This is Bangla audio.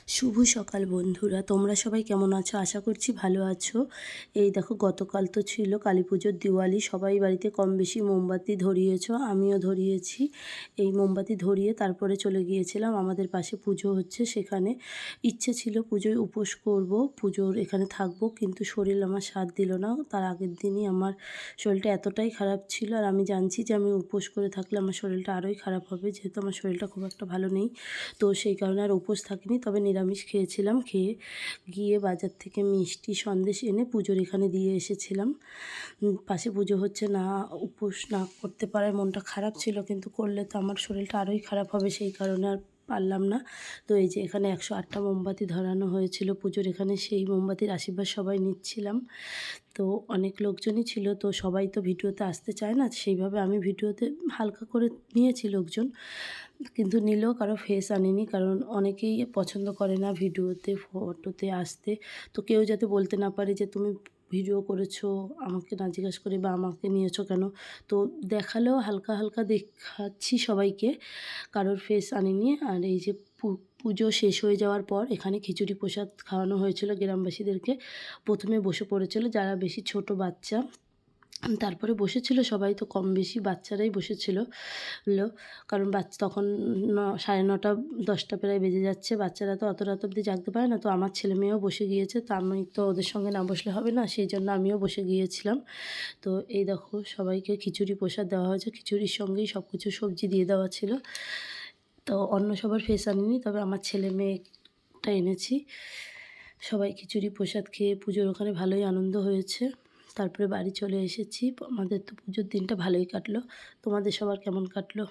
শুভ সকাল বন্ধুরা, তোমরা সবাই কেমন আছো? আশা করছি ভালো আছো। এই দেখো, গতকাল তো ছিল কালী পুজোর দিওয়ালি, সবাই বাড়িতে কম বেশি মোমবাতি ধরিয়েছো, আমিও ধরিয়েছি। এই মোমবাতি ধরিয়ে তারপরে চলে গিয়েছিলাম আমাদের পাশে পুজো হচ্ছে সেখানে। ইচ্ছে ছিল পুজোয় উপোস করব, পুজোর এখানে থাকবো, কিন্তু শরীর আমার সাথ দিল না। তার আগের দিনই আমার শরীরটা এতটাই খারাপ ছিল, আর আমি জানছি যে আমি উপোস করে থাকলে আমার শরীরটা আরোই খারাপ হবে, যেহেতু আমার শরীরটা খুব একটা ভালো নেই। তো সেই কারণে আর উপোস থাকিনি, তবে নিরামিষ খেয়েছিলাম। খেয়ে গিয়ে বাজার থেকে মিষ্টি সন্দেশ এনে পুজোর এখানে দিয়ে এসেছিলাম। পাশে পুজো হচ্ছে, না উপোস না করতে পারায় মনটা খারাপ ছিল, কিন্তু করলে তো আমার শরীরটা আরোই খারাপ হবে, সেই কারণে আর পারলাম না। তো এই যে এখানে 108টা মোমবাতি ধরানো হয়েছিল পুজোর এখানে, সেই মোমবাতির আশীর্বাদ সবাই নিচ্ছিলাম। তো অনেক লোকজনই ছিল, তো সবাই তো ভিডিওতে আসতে চায় না, সেইভাবে আমি ভিডিওতে হালকা করে নিয়েছি লোকজন, কিন্তু নিলেও কারো ফেস আনিনি, কারণ অনেকেই পছন্দ করে না ভিডিওতে ফটোতে আসতে। তো কেউ যাতে বলতে না পারে যে তুমি ভিডিও করেছো আমাকে না জিজ্ঞাসা করে, বা আমাকে নিয়েছো কেন। তো দেখালেও হালকা হালকা দেখাচ্ছি সবাইকে, কারোর ফেস আনিনি। আর এই যে পুজো শেষ হয়ে যাওয়ার পর এখানে খিচুড়ি প্রসাদ খাওয়ানো হয়েছিল গ্রামবাসীদেরকে। প্রথমে বসে পড়েছিল যারা বেশি ছোট বাচ্চা, তারপরে বসেছিল সবাই, তো কম বেশি বাচ্চারাই বসেছিল। কারণ বাচ্চা তখন 9:30 10টা প্রায় বেজে যাচ্ছে, বাচ্চারা তো অত রাত অবধি জাগতে পারে না। তো আমার ছেলে মেয়েও বসে গিয়েছে, তো আমি তো ওদের সঙ্গে না বসলে হবে না, সেই জন্য আমিও বসে গিয়েছিলাম। তো এই দেখো, সবাইকে খিচুড়ি প্রসাদ দেওয়া হয়েছে, খিচুড়ির সঙ্গেই সব কিছু সবজি দিয়ে দেওয়া ছিল। তো অন্য সবার ফেস আনিনি, তবে আমার ছেলে মেয়েটা এনেছি। সবাই খিচুড়ি প্রসাদ খেয়ে পুজোর ওখানে ভালোই আনন্দ হয়েছে। তারপরে বাড়ি চলে এসেছি। আমাদের তো পুজোর দিনটা ভালোই কাটলো। তোমাদের সবার কেমন কাটলো?